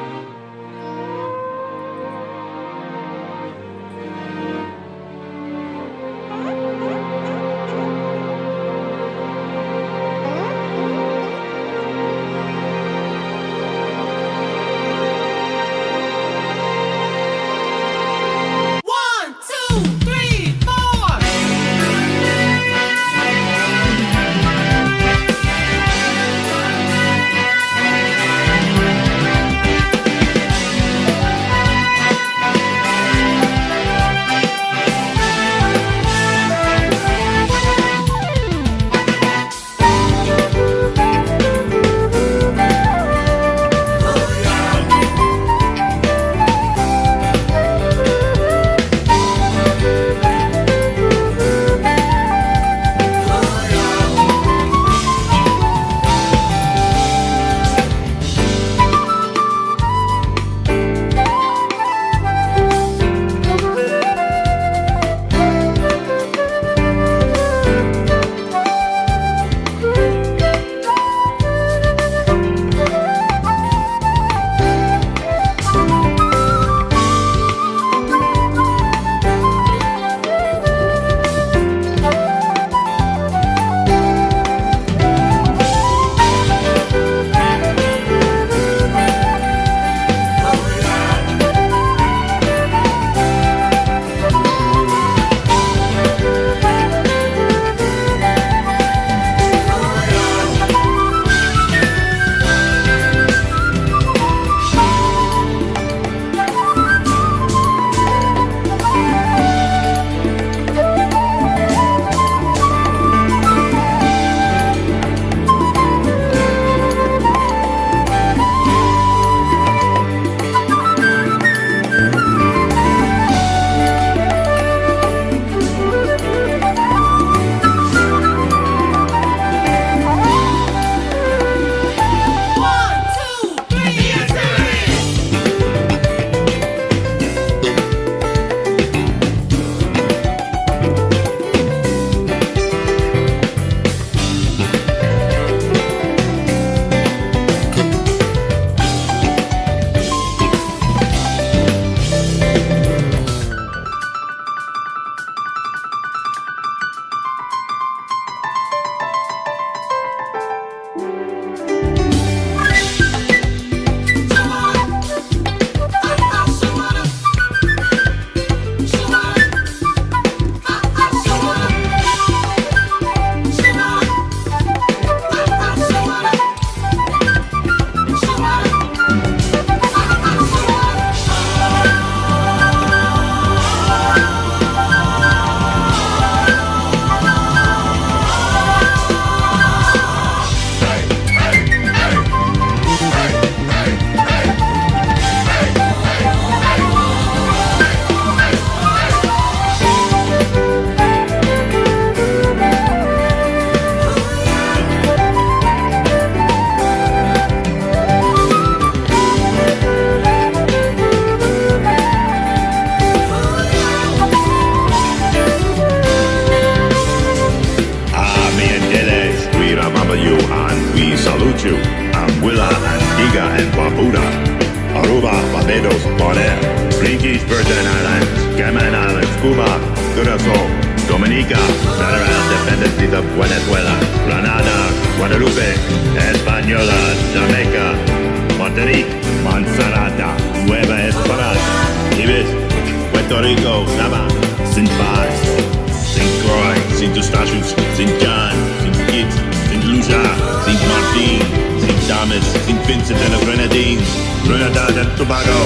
Bermuda, Aruba, Barbados, Bonaire, Green Keys, Virgin Islands, Cayman Islands, Cuba, Curacao, Dominica, Federal Dependencies of Venezuela, Grenada, Guadalupe, Española, Jamaica, Martinique, Montserrat, Nueva Esperanza, Ibis, Puerto Rico, Saba, St. Barts, St. Croix, St. Eustatius, St. John, St. Kitts, St. Lucia, St. Martin, St. Thomas, St. Vincent and the Grenadines, Trinidad and Tobago.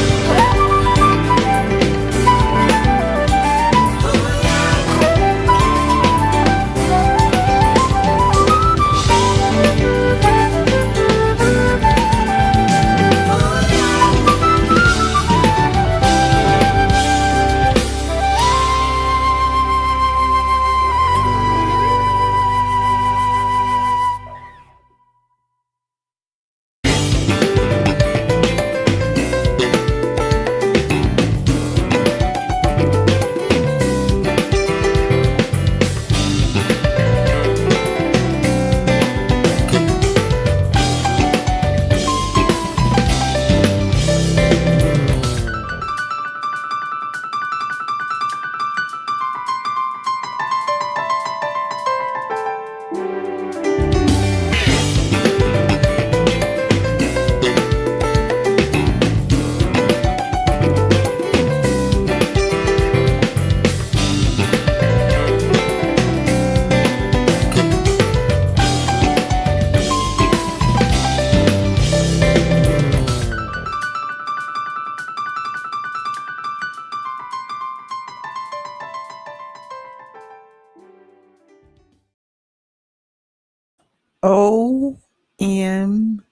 OMG!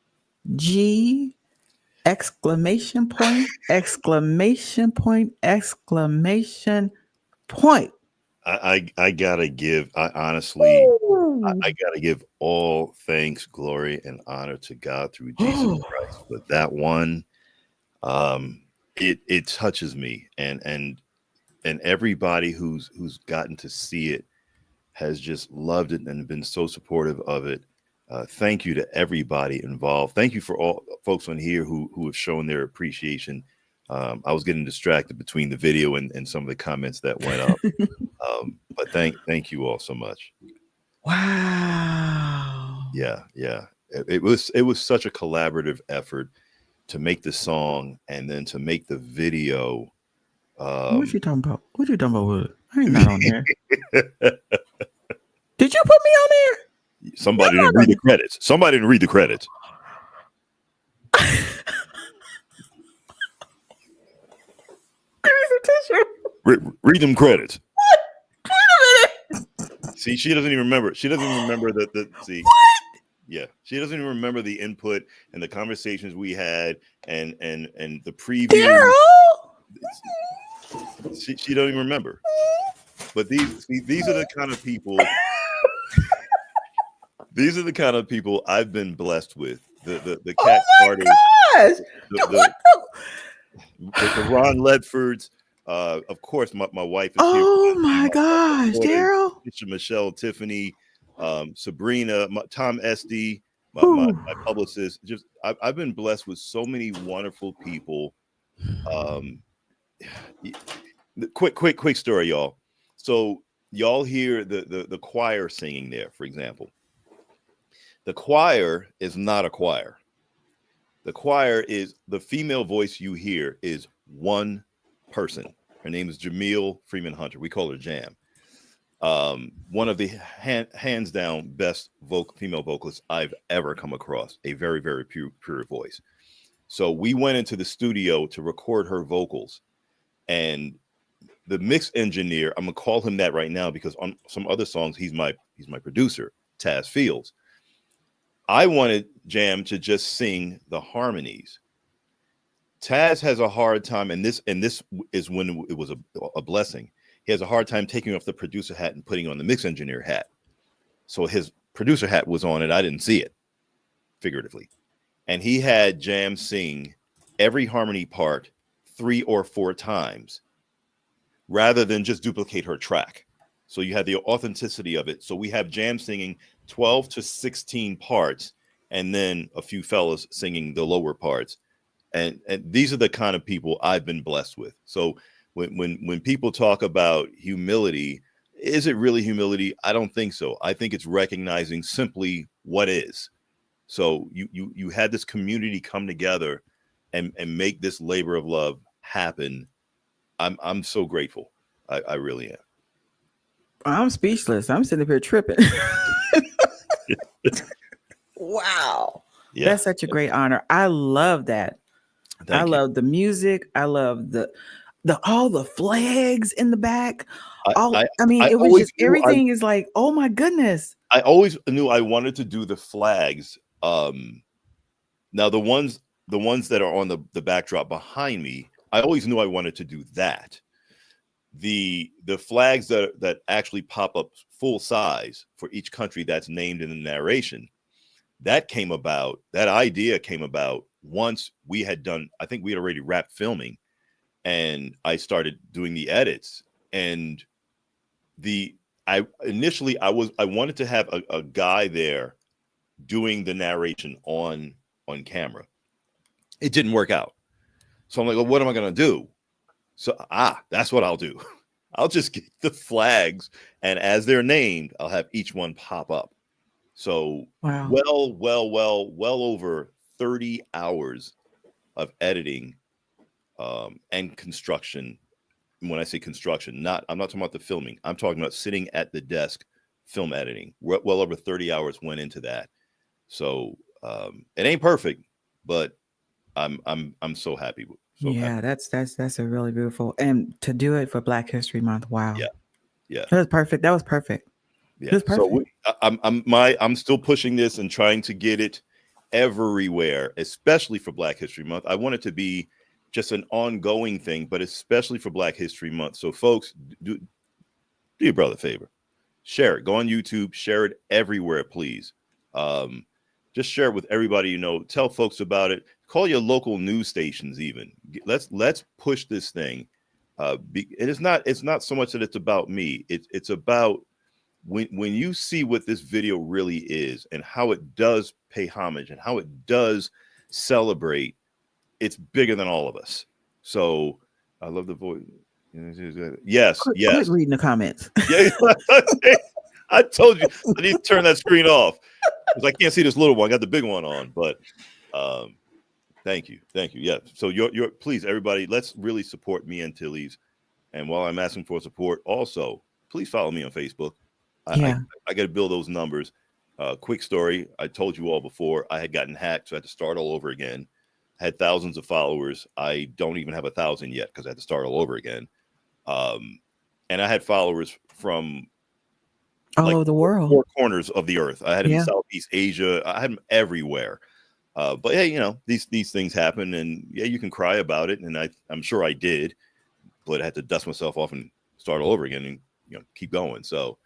Exclamation point! Exclamation point! Exclamation point! I gotta give. I honestly, I gotta give all thanks, glory, and honor to God through Jesus Christ. But that one, it touches me, and everybody who's gotten to see it has just loved it and been so supportive of it. Thank you to everybody involved. Thank you for all folks on here who have shown their appreciation. I was getting distracted between the video and some of the comments that went up. But thank you all so much. Wow. Yeah. It was such a collaborative effort to make the song and then to make the video. What you talking about? What you talking about? Wood? I ain't not on there. Did you put me on there? Somebody didn't read the credits. Somebody didn't read the credits. Read them credits. Wait a minute. See, she doesn't even remember. She doesn't even remember the see. What? Yeah, she doesn't even remember the input and the conversations we had and the preview. Darryl? She don't even remember. But these are the kind of people. These are the kind of people I've been blessed with. The cat artists, the Ron Ledfords. Of course, my wife is here. Oh my gosh, Darryl. Michelle, Tiffany, Sabrina, Tom Esty, my publicist. Just I've been blessed with so many wonderful people. Quick story, y'all. So y'all hear the choir singing there, for example. The choir is not a choir. The choir is the female voice you hear is one person. Her name is Jamil Freeman Hunter. We call her Jam. One of the hands down best female vocalists I've ever come across. A very, very pure voice. So we went into the studio to record her vocals, and the mix engineer, I'm gonna call him that right now because on some other songs he's my producer, Taz Fields. I wanted Jam to just sing the harmonies. Taz has a hard time, and this is when it was a blessing. He has a hard time taking off the producer hat and putting on the mix engineer hat. So his producer hat was on and I didn't see it, figuratively. And he had Jam sing every harmony part 3 or 4 times rather than just duplicate her track. So you had the authenticity of it. So we have Jam singing 12 to 16 parts and then a few fellas singing the lower parts. And these are the kind of people I've been blessed with. So when people talk about humility, is it really humility? I don't think so. I think it's recognizing simply what is. So you had this community come together and make this labor of love happen. I'm so grateful. I really am. I'm speechless. I'm sitting up here tripping. Wow. Yeah. That's such a great honor. I love that. Thank you. love the music. I love the all the flags in the back. I mean, I it was always just knew everything is like, oh my goodness. I always knew I wanted to do the flags. Now the ones that are on the backdrop behind me, I always knew I wanted to do that. The flags that actually pop up full size for each country that's named in the narration, that idea came about once we had done, I think we had already wrapped filming, and I started doing the edits. And I wanted to have a guy there doing the narration on camera. It didn't work out. So I'm like, well, what am I going to do? So, that's what I'll do. I'll just get the flags, and as they're named, I'll have each one pop up. So, Wow. well over 30 hours of editing and construction. When I say construction, I'm not talking about the filming. I'm talking about sitting at the desk, film editing. Well over 30 hours went into that. So it ain't perfect, but I'm so happy. Yeah, that's a really beautiful, and to do it for Black History Month. Wow. Yeah. That was perfect. That was perfect. Yeah. It was perfect. So I'm still pushing this and trying to get it everywhere, especially for Black History Month. I want it to be just an ongoing thing, but especially for Black History Month. So folks, do your brother a favor. Share it. Go on YouTube. Share it everywhere, please. Just share it with everybody you know. Tell folks about it. Call your local news stations even. Let's push this thing. It's not so much that it's about me. It's about when you see what this video really is and how it does pay homage and how it does celebrate. It's bigger than all of us. So I love the voice. Yes. Quit reading the comments. Yeah. I told you I need to turn that screen off because I can't see this little one. I got the big one on, but thank you. Yeah. So you're please, everybody, let's really support me and Tilly's. And while I'm asking for support, also please follow me on Facebook. I got to build those numbers. Quick story. I told you all before I had gotten hacked, so I had to start all over again. Had thousands of followers. I don't even have 1,000 yet because I had to start all over again. And I had followers from all over the world, 4 corners of the earth. I had them in Southeast Asia. I had them everywhere. But yeah, these things happen, and yeah, you can cry about it, and I'm sure I did, but I had to dust myself off and start all over again, and keep going. So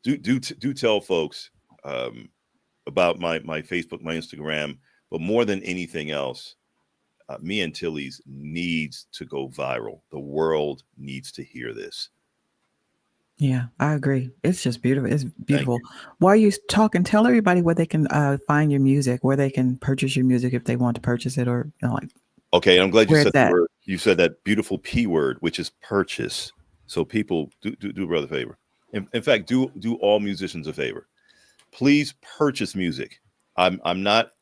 do tell folks about my Facebook, my Instagram, but more than anything else, me and Tilly's needs to go viral. The world needs to hear this. Yeah, I agree. It's just beautiful. It's beautiful. While you talking, tell everybody where they can find your music, where they can purchase your music if they want to purchase it, or Okay, I'm glad you said that word. You said that beautiful P word, which is purchase. So people do brother a favor. In fact, do all musicians a favor. Please purchase music. I'm not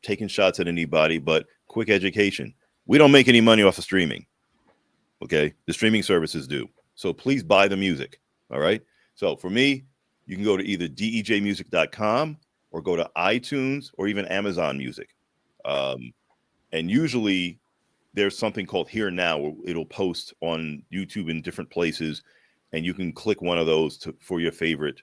taking shots at anybody, but quick education. We don't make any money off of streaming. Okay, the streaming services do. So please buy the music. All right. So for me, you can go to either dejmusic.com or go to iTunes or even Amazon Music. And usually there's something called Here Now where it'll post on YouTube in different places, and you can click one of those for your favorite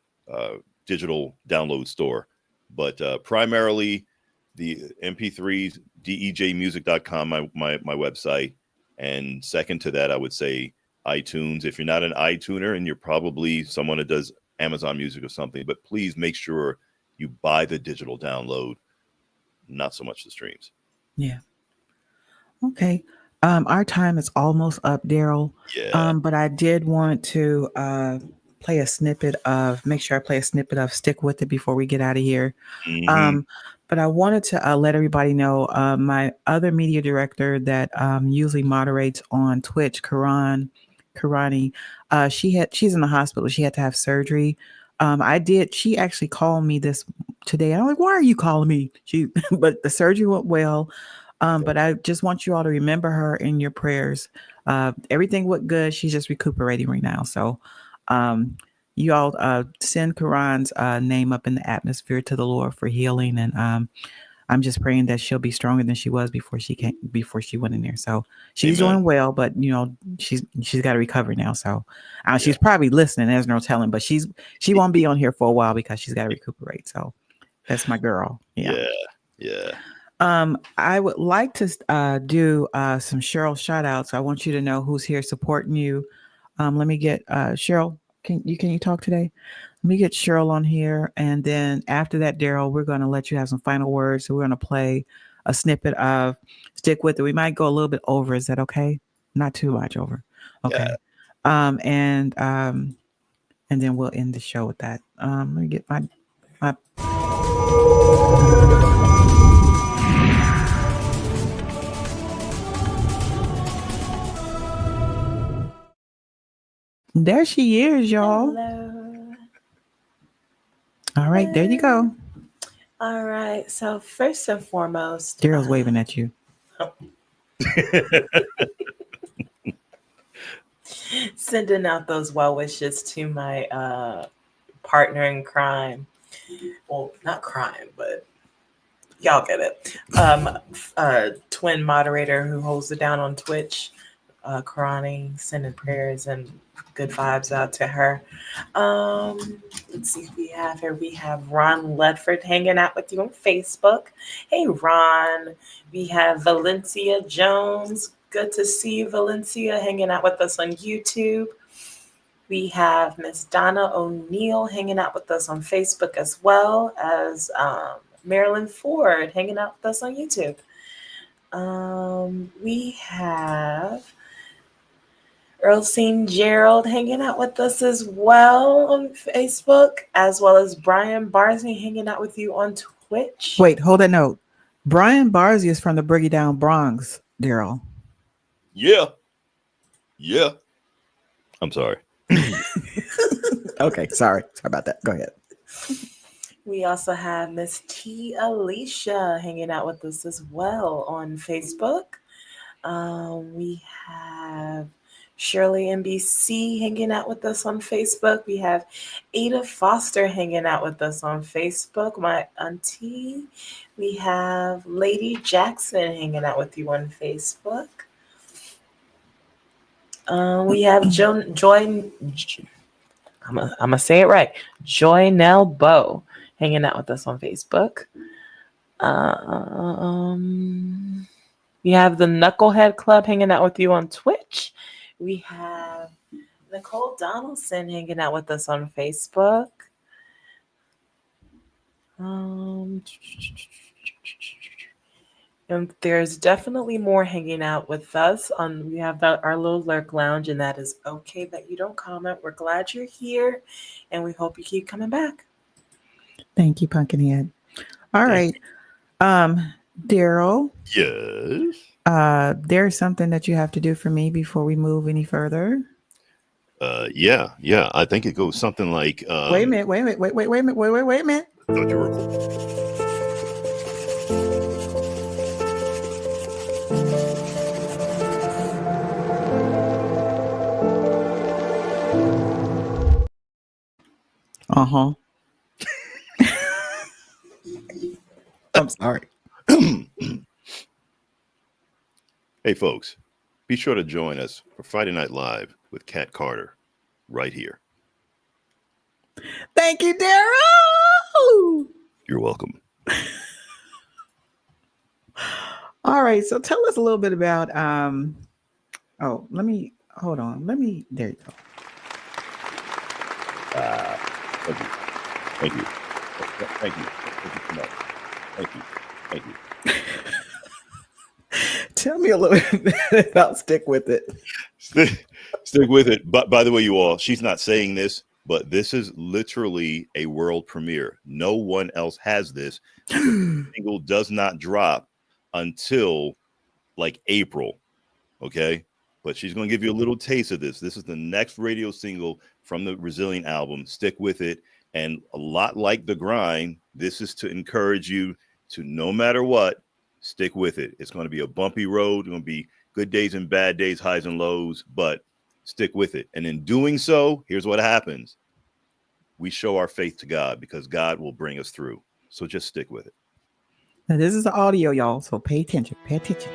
digital download store. But primarily the MP3s, dejmusic.com, my website. And second to that, I would say iTunes. If you're not an iTuner, and you're probably someone that does Amazon Music or something, but please make sure you buy the digital download, not so much the streams. Yeah. Okay. Our time is almost up, Darryl. Yeah. But I did want to play a snippet of. Make sure I play a snippet of "Stick with It" before we get out of here. Mhm. But I wanted to let everybody know my other media director that usually moderates on Twitch, Karani. She's in the hospital. She had to have surgery. She actually called me this today. I'm like, why are you calling me? But the surgery went well. But I just want you all to remember her in your prayers. Everything went good. She's just recuperating right now. So, you all send Karan's name up in the atmosphere to the Lord for healing, and I'm just praying that she'll be stronger than she was before she went in there. So she's Amen. doing well, but she's got to recover now. So she's Yeah. probably listening. There's no telling, but she won't be on here for a while because she's got to recuperate. So that's my girl. Yeah. Yeah. I would like to do some Cheryl shout outs. I want you to know who's here supporting you. Let me get Cheryl. Can you talk today? Let me get Cheryl on here. And then after that, Darryl, we're going to let you have some final words. So we're going to play a snippet of Stick With It. We might go a little bit over. Is that okay? Not too much over. Okay. Yeah. And then we'll end the show with that. Let me get my There she is, y'all. Hello. All right, there you go. All right. So first and foremost, Daryl's waving at you. sending out those well wishes to my partner in crime. Well, not crime, but y'all get it. Twin moderator who holds it down on Twitch, Karani, sending prayers and good vibes out to her. Let's see who we have here. We have Ron Ledford hanging out with you on Facebook. Hey, Ron. We have Valencia Jones. Good to see you, Valencia, hanging out with us on YouTube. We have Miss Donna O'Neill hanging out with us on Facebook, as well as Marilyn Ford hanging out with us on YouTube. We have Earl St. Gerald hanging out with us as well on Facebook, as well as Brian Barsney hanging out with you on Twitch. Wait, hold that note. Brian Barsney is from the Boogie Down Bronx, Darryl. Yeah. I'm sorry. Okay, sorry about that. Go ahead. We also have Miss T. Alicia hanging out with us as well on Facebook. We have Shirley NBC hanging out with us on Facebook. We have Ada Foster hanging out with us on Facebook, my auntie. We have Lady Jackson hanging out with you on Facebook. We have Joy. I'm gonna say it right. Joy Nell Bow hanging out with us on Facebook. We have the Knucklehead Club hanging out with you on Twitch. We have Nicole Donaldson hanging out with us on Facebook. And there's definitely more hanging out with us. We have our little lurk lounge, and that is okay that you don't comment. We're glad you're here, and we hope you keep coming back. Thank you, Pumpkinhead. All right. Darryl. Yes. There's something that you have to do for me before we move any further. Yeah. I think it goes something like Wait a minute. Wait a minute. Thought you were cool. Uh-huh. I'm sorry. Hey, folks, be sure to join us for Friday Night Live with Kat Carter right here. Thank you, Darryl. You're welcome. All right. So tell us a little bit about hold on. There you go. Thank you so much. Thank you. Tell me a little bit about Stick With It. Stick with it. But by the way, you all, she's not saying this, but this is literally a world premiere. No one else has this. The single does not drop until like April. Okay. But she's going to give you a little taste of this. This is the next radio single from the Resilient album. Stick with it. And a lot like The Grind, this is to encourage you to, no matter what, stick with it. It's going to be a bumpy road. It's going to be good days and bad days, highs and lows, but stick with it. And in doing so, here's what happens. We show our faith to God because God will bring us through. So just stick with it. Now, this is the audio, y'all. So pay attention. Pay attention.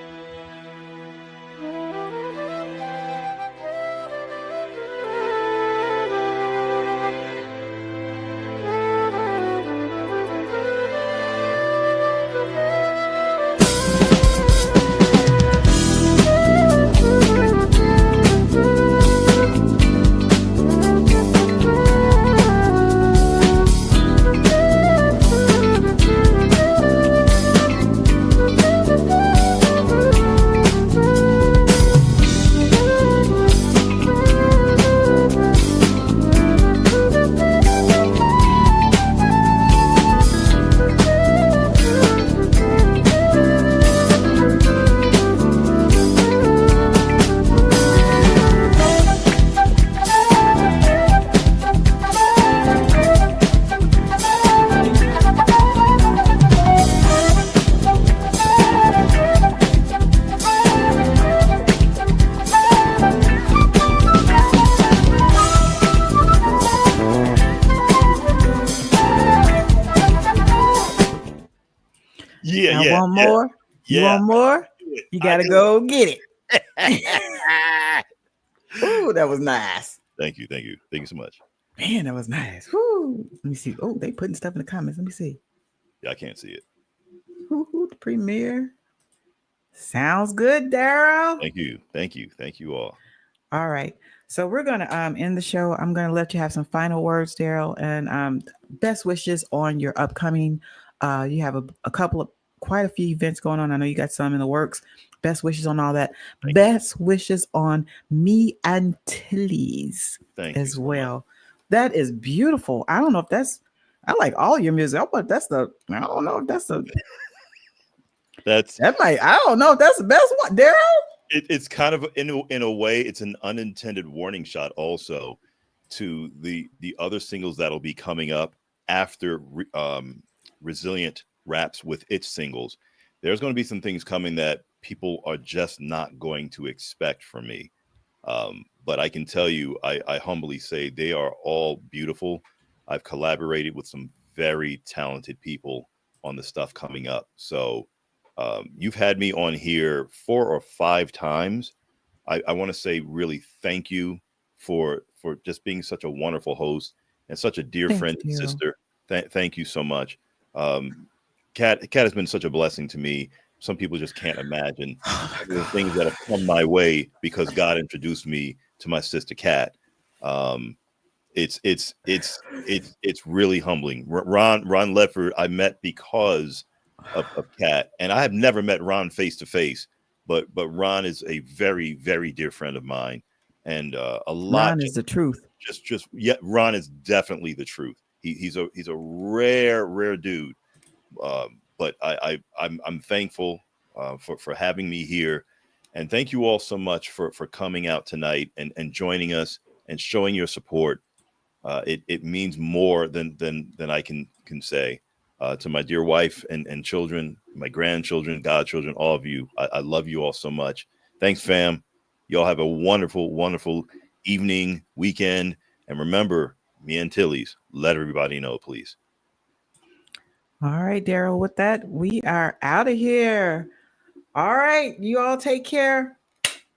Yeah, I want more. You want more? You gotta go get it. Ooh, that was nice. Thank you so much. Man, that was nice. Woo. Let me see. Oh, they putting stuff in the comments. Let me see. Yeah, I can't see it. Woo, the premiere. Sounds good, Darryl. Thank you all. All right. So we're gonna end the show. I'm gonna let you have some final words, Darryl, and best wishes on your upcoming. You have quite a few events going on. I know you got some in the works. Best wishes on all that. Best wishes on Me and Tilly's as well. That is beautiful. I don't know if that's. I like all your music, but I don't know if that's the. I don't know if that's the best one, Darryl. It's kind of in a way, it's an unintended warning shot also to the other singles that'll be coming up after Resilient wraps with its singles. There's going to be some things coming that people are just not going to expect from me. But I can tell you, I humbly say they are all beautiful. I've collaborated with some very talented people on the stuff coming up. So you've had me on here 4 or 5 times. I want to say really thank you for just being such a wonderful host and such a dear friend and sister. Thank you so much. Kat has been such a blessing to me. Some people just can't imagine the things that have come my way because God introduced me to my sister Kat. It's really humbling. Ron Ledford I met because of Kat, and I have never met Ron face to face, but Ron is a very, very dear friend of mine, and Ron is the truth. Ron is definitely the truth. He's a rare dude. But I'm thankful for having me here, and thank you all so much for coming out tonight and joining us and showing your support. It means more than I can say. To my dear wife and children, my grandchildren, godchildren, all of you, I love you all so much. Thanks, fam. Y'all have a wonderful evening, weekend, and remember, Me and Tilly's. Let everybody know, please. All right, Darryl, with that, we are out of here. All right, you all take care.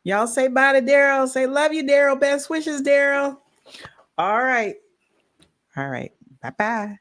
Y'all say bye to Darryl. Say love you, Darryl. Best wishes, Darryl. All right. Bye-bye.